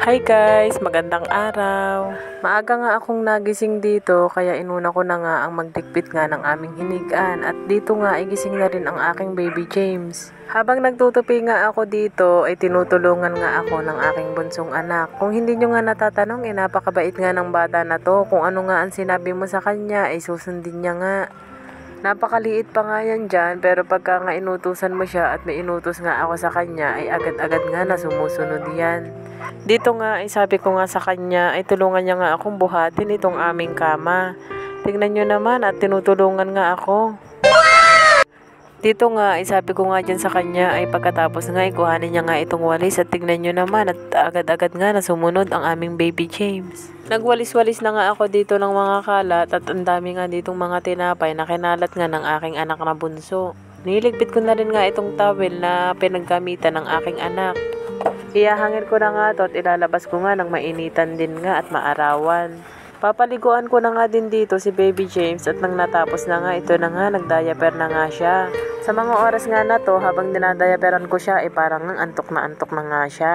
Hi guys! Magandang araw! Maaga nga akong nagising dito kaya inuna ko na nga ang magdikpit nga ng aming hinigaan at dito nga igising na rin ang aking baby James. Habang nagtutupi nga ako dito ay tinutulungan nga ako ng aking bunsong anak. Kung hindi nyo nga natatanong napakabait nga ng bata na to. Kung ano nga ang sinabi mo sa kanya ay susundin niya nga. Napakaliit pa nga yan dyan pero pagka nga inutusan mo siya at may inutos nga ako sa kanya ay agad-agad nga na sumusunod yan. Dito nga ay sabi ko nga sa kanya ay tulungan niya nga akong buhatin itong aming kama. Tignan nyo naman at tinutulungan nga ako. Dito nga ay sabi ko nga dyan sa kanya ay pagkatapos nga kuhanin niya nga itong walis at tignan nyo naman at agad-agad nga na sumunod ang aming baby James. Nagwalis-walis na nga ako dito ng mga kalat at ang dami nga ditong mga tinapay na kinalat nga ng aking anak na bunso. Niligpit ko na rin nga itong towel na pinagkamitan ng aking anak. Iyahangin ko na nga to at ilalabas ko nga ng mainitan din nga at maarawan. Papaliguan ko na nga din dito si baby James at nang natapos na nga ito na nga nagdiaper na nga siya. Sa mga oras nga na to habang dinadiaperan ko siya ay parang antok na nga siya.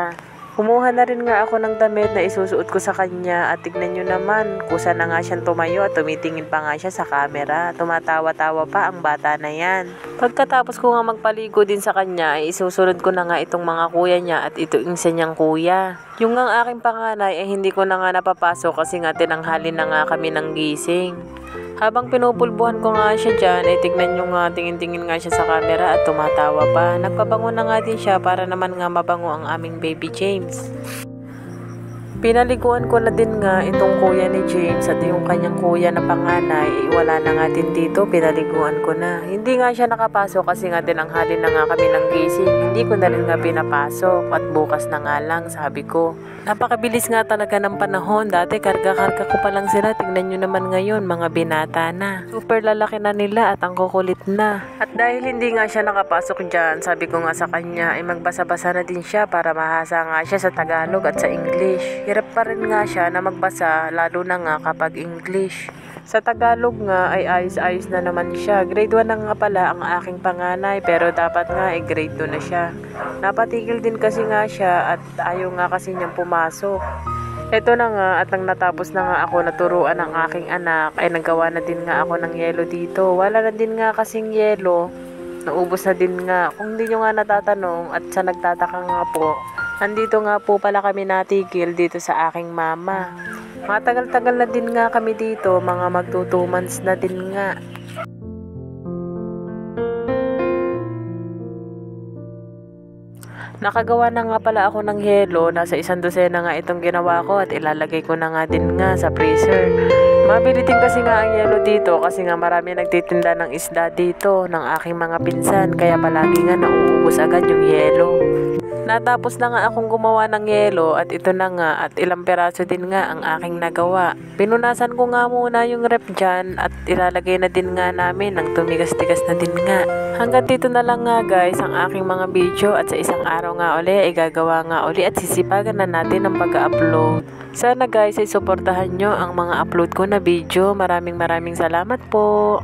Kumuha na rin nga ako ng damit na isusuot ko sa kanya at tignan nyo naman kusa na nga siyang tumayo at tumitingin pa nga siya sa camera. Tumatawa-tawa pa ang bata na yan. Pagkatapos ko nga magpaligo din sa kanya ay isusunod ko na nga itong mga kuya niya at ito isa niyang kuya. Yung ang aking panganay ay hindi ko na nga napapasok kasi nga tinanghali na nga kami ng gising. Habang pinupulbuhan ko nga siya dyan, ay tignan nyo nga, tingin-tingin nga siya sa camera at tumatawa pa. Nagpabango na nga din siya para naman nga mabango ang aming baby James. Pinaliguan ko na din nga itong kuya ni James at yung kanyang kuya na panganay, wala na nga din dito, pinaliguan ko na. Hindi nga siya nakapasok kasi nga tinanghali na nga kami ng gising. Hindi ko na rin nga pinapasok at bukas na nga lang, sabi ko. Napakabilis nga talaga ng panahon. Dati karga-karga ko pa lang sila. Tignan nyo naman ngayon, mga binata na. Super lalaki na nila at ang kukulit na. At dahil hindi nga siya nakapasok dyan, sabi ko nga sa kanya ay magbasa-basa na din siya para mahasa nga siya sa Tagalog at sa English. Hirap pa rin nga siya na magbasa lalo na nga kapag English. Sa Tagalog nga ay ayos-ayos na naman siya. Grade 1 na nga pala ang aking panganay pero dapat nga ay grade 2 na siya. Napatigil din kasi nga siya at ayaw nga kasi niyang pumasok. Ito na nga at nang natapos na nga ako naturuan ng aking anak ay naggawa na din nga ako ng yelo dito. Wala na din nga kasing yelo. Naubos na din nga. Kung hindi nyo nga natatanong at sa nagtataka nga po, andito nga po pala kami natigil dito sa aking mama. Matagal-tagal na din nga kami dito, mga magto 2 months na din nga. Nakagawa na nga pala ako ng yelo, nasa 1 dosena nga itong ginawa ko at ilalagay ko na nga din nga sa freezer. Mabili din kasi nga ang yelo dito kasi nga marami nagtitinda ng isda dito ng aking mga pinsan kaya palagi nga nauubos agad yung yelo. Natapos na nga akong gumawa ng yelo at ito na nga at ilang peraso din nga ang aking nagawa. Pinunasan ko nga muna yung rep dyan at ilalagay na din nga namin ng tumigas-tigas na din nga. Hanggang dito na lang nga guys ang aking mga video at sa isang araw nga uli ay gagawa nga uli at sisipagan na natin ang pag-upload. Sana guys ay suportahan nyo ang mga upload ko na video. Maraming salamat po.